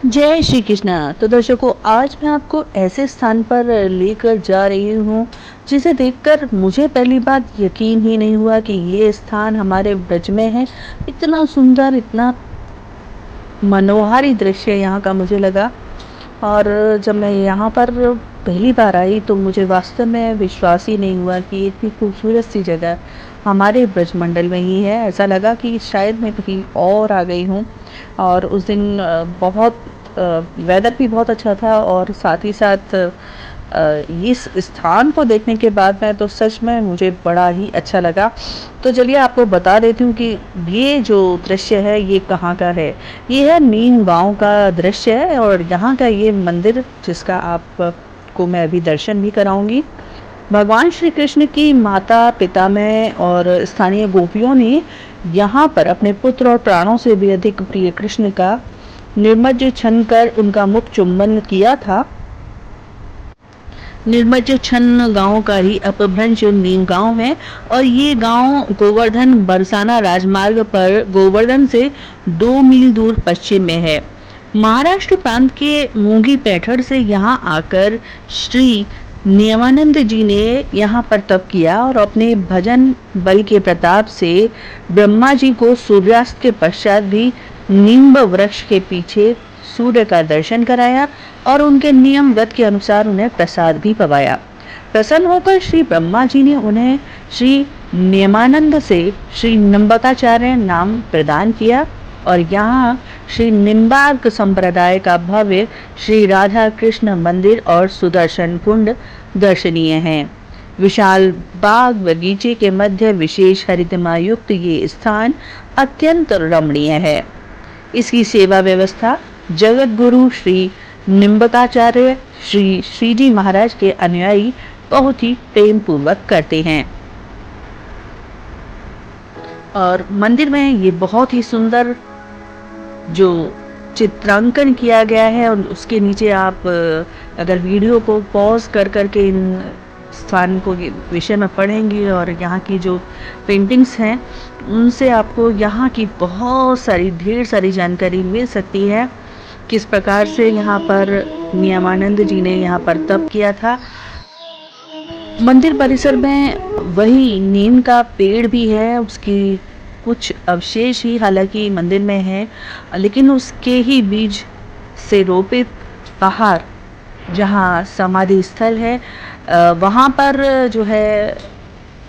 जय श्री कृष्णा। तो दर्शकों, आज मैं आपको ऐसे स्थान पर लेकर जा रही हूँ जिसे देखकर मुझे पहली बात यकीन ही नहीं हुआ कि ये स्थान हमारे ब्रज में है। इतना सुंदर, इतना मनोहारी दृश्य यहाँ का मुझे लगा। और जब मैं यहाँ पर पहली बार आई तो मुझे वास्तव में विश्वास ही नहीं हुआ कि इतनी खूबसूरत सी जगह हमारे ब्रजमंडल में ही है। ऐसा लगा कि शायद मैं कहीं और आ गई हूँ। और उस दिन बहुत वेदर भी बहुत अच्छा था, और साथ ही साथ इस स्थान को देखने के बाद मैं तो सच में मुझे बड़ा ही अच्छा लगा। तो चलिए आपको बता देती हूँ कि ये जो दृश्य है ये कहाँ का है। ये है नीम गांव का दृश्य है, और यहाँ का ये मंदिर जिसका आपको मैं अभी दर्शन भी कराऊंगी। भगवान श्री कृष्ण की माता पिता में और स्थानीय गोपियों ने यहाँ पर अपने पुत्र और प्राणों से भी अधिक प्रिय कृष्ण का निर्मज छन कर उनका मुख चुंबन किया था। निर्मज छन्न गांव का ही अपभ्रंश नीम गांव है, और ये गांव गोवर्धन बरसाना राजमार्ग पर गोवर्धन से 2 मील दूर पश्चिम में है। महाराष्ट्र प्रांत के मूंगी पैठर से यहाँ आकर श्री नियमानंद जी ने यहाँ पर तप किया, और अपने भजन बल के प्रताप से ब्रह्मा जी को सूर्यास्त के पश्चात भी नींब वृक्ष के पीछे सूर्य का दर्शन कराया, और उनके नियम व्रत के अनुसार उन्हें प्रसाद भी पवाया। प्रसन्न होकर श्री ब्रह्मा जी ने उन्हें श्री नियमानंद से श्री निम्बकाचार्य नाम प्रदान किया, और यहाँ श्री निम्बार्क संप्रदाय का भव्य श्री राधा कृष्ण मंदिर और सुदर्शन कुंड दर्शनीय हैं। विशाल बाग बगीचे के मध्य विशेष हरितमा युक्त ये स्थान अत्यंत रमणीय है। इसकी सेवा व्यवस्था जगत गुरु श्री निम्बकाचार्य श्री श्रीजी महाराज के अनुयायी बहुत ही प्रेम पूर्वक करते हैं। और मंदिर में ये बहुत ही सुंदर जो चित्रांकन किया गया है, और उसके नीचे आप अगर वीडियो को पॉज कर करके इन स्थान को विषय में पढ़ेंगे और यहाँ की जो पेंटिंग्स हैं उनसे आपको यहाँ की बहुत सारी ढेर सारी जानकारी मिल सकती है। किस प्रकार से यहाँ पर नियमानंद जी ने यहाँ पर तप किया था। मंदिर परिसर में वही नीम का पेड़ भी है, उसकी कुछ अवशेष ही हालांकि मंदिर में है, लेकिन उसके ही बीज से रोपित पहाड़ जहाँ समाधि स्थल है वहाँ पर जो है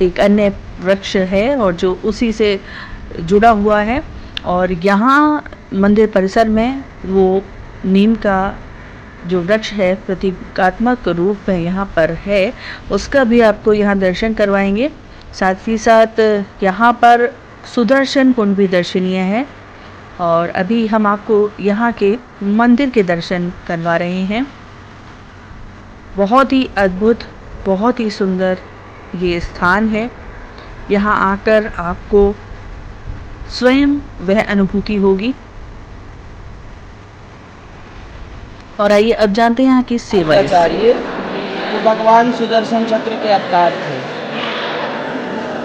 एक अन्य वृक्ष है और जो उसी से जुड़ा हुआ है। और यहाँ मंदिर परिसर में वो नीम का जो वृक्ष है प्रतीकात्मक रूप में यहाँ पर है, उसका भी आपको यहाँ दर्शन करवाएंगे। साथ ही साथ यहाँ पर सुदर्शन कुंड भी दर्शनीय है, और अभी हम आपको यहाँ के मंदिर के दर्शन करवा रहे हैं। बहुत ही अद्भुत, बहुत ही सुंदर ये स्थान है। यहाँ आकर आपको स्वयं वह अनुभूति होगी। और आइए अब जानते हैं यहाँ की सेवा। आचार्य वो भगवान सुदर्शन चक्र के अवतार थे।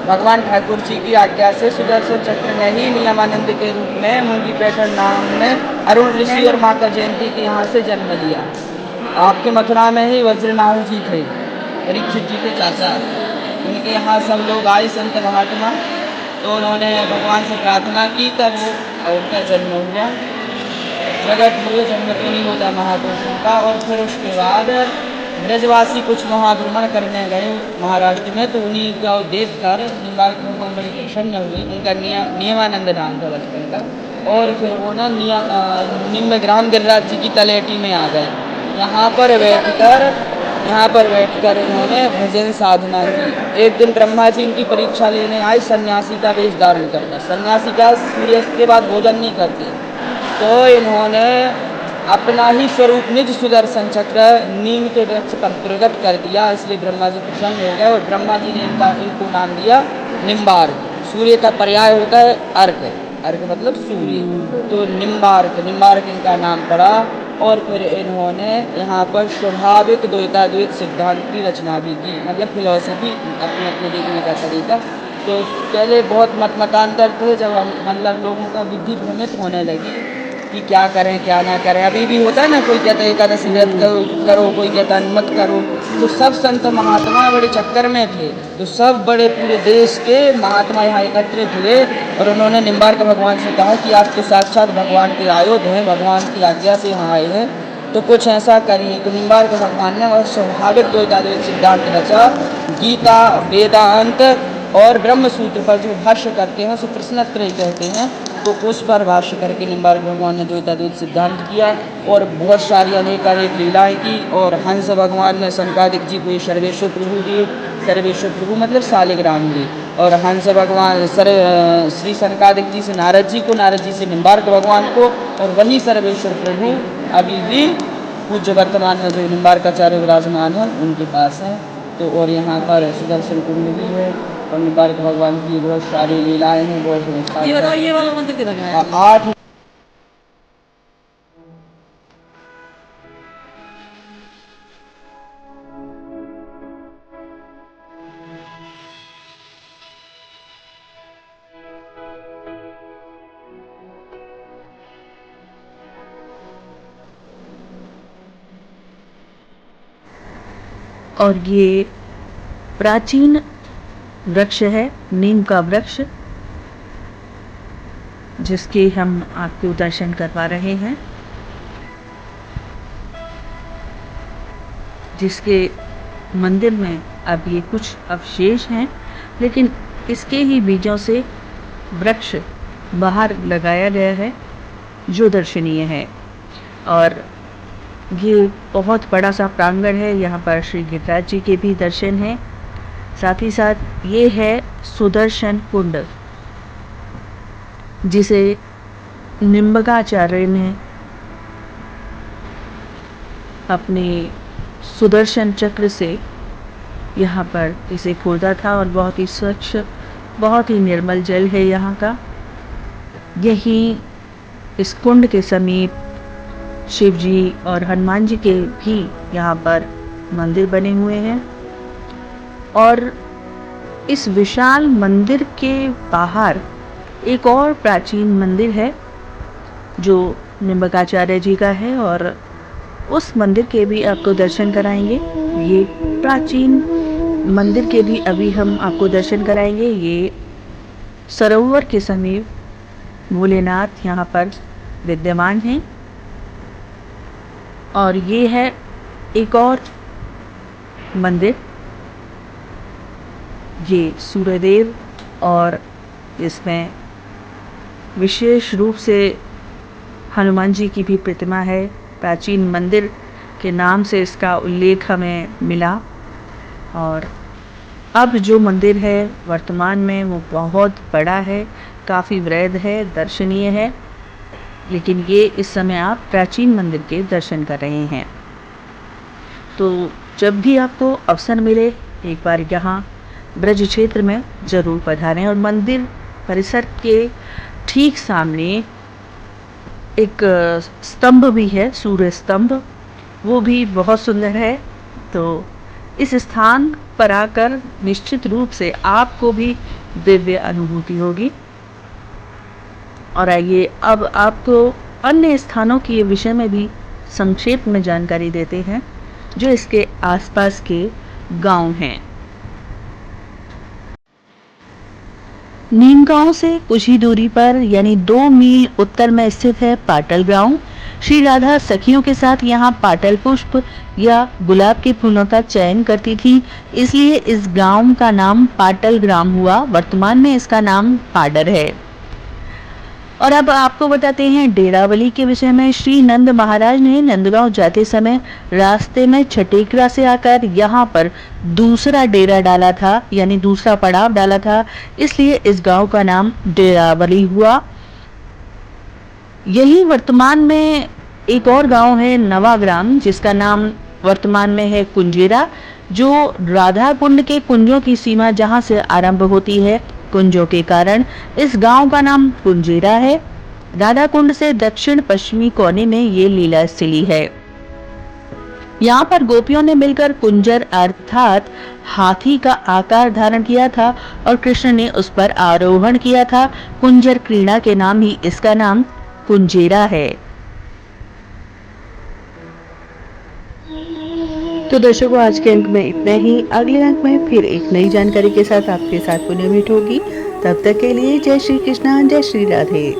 भगवान ठाकुर जी की आज्ञा से सुदर्शन चक्र ने ही नियमानंद के रूप में मूंगी पैठर नाम में अरुण ऋषि और माता जयंती के यहाँ से जन्म लिया। आपके मथुरा में ही वज्रनाभ जी थे, परीक्षित जी के चाचा। उनके यहाँ सब लोग आए संत महात्मा, तो उन्होंने भगवान से प्रार्थना की, तब उनका जन्म हुआ। जगत मूल जन्म तो नहीं होता महापुरुषों का। और फिर उसके बाद ब्रजवासी कुछ वहाँ भ्रमण करने गए महाराष्ट्र में, तो उन्हीं का देख कर निम्बार्क को बड़ी प्रसन्न हुई। उनका नियमानंद नाम था बचपन का। और फिर वो ना निम्ब ग्राम गिरिराज जी की तलेटी में आ गए। यहाँ पर बैठकर उन्होंने भजन साधना की। एक दिन ब्रह्मा जी इनकी परीक्षा लेने आए, सन्यासी का वेश धारण करना। सन्यासी का सूर्यास्त के बाद भोजन नहीं करते, तो इन्होंने अपना ही स्वरूप निज सुदर्शन चक्र नीम के वृक्ष पर प्रकट कर दिया। इसलिए ब्रह्मा जी प्रसन्न हो गए, और ब्रह्मा जी ने इनको नाम दिया निम्बार्क। सूर्य का पर्याय होता है अर्क, अर्क मतलब सूर्य, तो निम्बार्क इनका नाम पड़ा। और फिर इन्होंने यहाँ पर स्वाभाविक द्वैताद्वैत सिद्धांत की रचना भी की, मतलब फिलॉसफी अपने अपने देखने का तरीका। तो पहले बहुत मतांतर थे, जब मतलब लोगों का बुद्धि भ्रमित होने लगी कि क्या करें क्या ना करें। अभी भी होता है ना, कोई कहता है एकादशी व्रत करो, कोई कहता है मत करो। तो सब संत महात्मा बड़े चक्कर में थे, तो सब बड़े पूरे देश के महात्मा यहाँ एकत्रित हुए और उन्होंने निम्बार्क भगवान से कहा कि आप तो साक्षात भगवान के आयुध हैं, भगवान की आज्ञा से यहाँ आए हैं, तो कुछ ऐसा करिए। तो निम्बार्क भगवान ने वह स्वाभाविक द्वैताद्वैत सिद्धांत रचा। गीता, वेदांत और ब्रह्म सूत्र पर जो भाष्य करते हैं उसे प्रश्नत्रय कहते हैं, तो उस पर भाष्य करके निम्बार्क भगवान ने द्वैताद्वैत सिद्धांत किया और बहुत सारी अनेक लीलाएं की। और हंस भगवान ने सनकादिक जी को ये सर्वेश्वर प्रभु दिए। सर्वेश्वर प्रभु मतलब शालिग्राम दिए। और हंस भगवान श्री सनकादिक जी से नारद जी को, नारद जी से निम्बार्क भगवान को, और वही सर्वेश्वर प्रभु अभी भी पूज्य वर्तमान में जो निम्बार्काचार्य विराजमान है उनके पास है। तो और यहाँ पर सुदर्शन कुंड भी है और निम्बार्क भगवान की बहुत सारी लीलाएं हैं, बहुत ये वाला मंदिर किधर है? 8 और ये प्राचीन वृक्ष है, नीम का वृक्ष, जिसके हम आपको दर्शन करवा रहे हैं, जिसके मंदिर में अब ये कुछ अवशेष हैं, लेकिन इसके ही बीजों से वृक्ष बाहर लगाया गया है जो दर्शनीय है। और ये बहुत बड़ा सा प्रांगण है, यहाँ पर श्री गिरिराज जी के भी दर्शन हैं। साथ ही साथ ये है सुदर्शन कुंड, जिसे निम्बकाचार्य ने अपने सुदर्शन चक्र से यहाँ पर इसे खोदा था और बहुत ही स्वच्छ, बहुत ही निर्मल जल है यहाँ का। यही इस कुंड के समीप शिव जी और हनुमान जी के भी यहाँ पर मंदिर बने हुए हैं। और इस विशाल मंदिर के बाहर एक और प्राचीन मंदिर है जो निम्बकाचार्य जी का है, और उस मंदिर के भी आपको दर्शन कराएंगे। ये प्राचीन मंदिर के भी अभी हम आपको दर्शन कराएंगे। ये सरोवर के समीप भोलेनाथ यहाँ पर विद्यमान हैं। और ये है एक और मंदिर, ये सूर्यदेव, और इसमें विशेष रूप से हनुमान जी की भी प्रतिमा है। प्राचीन मंदिर के नाम से इसका उल्लेख हमें मिला। और अब जो मंदिर है वर्तमान में वो बहुत बड़ा है, काफ़ी वृहद है, दर्शनीय है, लेकिन ये इस समय आप प्राचीन मंदिर के दर्शन कर रहे हैं। तो जब भी आपको अवसर मिले एक बार यहाँ ब्रज क्षेत्र में ज़रूर पधारें। और मंदिर परिसर के ठीक सामने एक स्तंभ भी है, सूर्य स्तंभ, वो भी बहुत सुंदर है। तो इस स्थान पर आकर निश्चित रूप से आपको भी दिव्य अनुभूति होगी। और आइए अब आपको अन्य स्थानों के विषय में भी संक्षेप में जानकारी देते हैं जो इसके आसपास के गांव हैं। नीम गांव से कुछ ही दूरी पर यानी 2 मील उत्तर में स्थित है पाटल गांव। श्री राधा सखियों के साथ यहाँ पाटल पुष्प या गुलाब के फूलों का चयन करती थी, इसलिए इस गांव का नाम पाटल ग्राम हुआ। वर्तमान में इसका नाम पाडर है। और अब आपको बताते हैं डेरावली के विषय में। श्री नंद महाराज ने नंदगांव जाते समय रास्ते में छटेकरा से आकर यहाँ पर दूसरा डेरा डाला था, यानी दूसरा पड़ाव डाला था, इसलिए इस गांव का नाम डेरावली हुआ। यही वर्तमान में एक और गांव है नवाग्राम, जिसका नाम वर्तमान में है कुंजेरा, जो राधा कुंड के कुंजों की सीमा जहां से आरंभ होती है, कुंजों के कारण इस गांव का नाम कुंजेरा है। राधा कुंड से दक्षिण पश्चिमी कोने में ये लीला स्थली है। यहाँ पर गोपियों ने मिलकर कुंजर अर्थात हाथी का आकार धारण किया था और कृष्ण ने उस पर आरोहण किया था। कुंजर क्रीड़ा के नाम ही इसका नाम कुंजेरा है। तो दर्शकों, आज के अंक में इतना ही। अगले अंक में फिर एक नई जानकारी के साथ आपके साथ पुनः भेंट होगी। तब तक के लिए जय श्री कृष्णा, जय श्री राधे।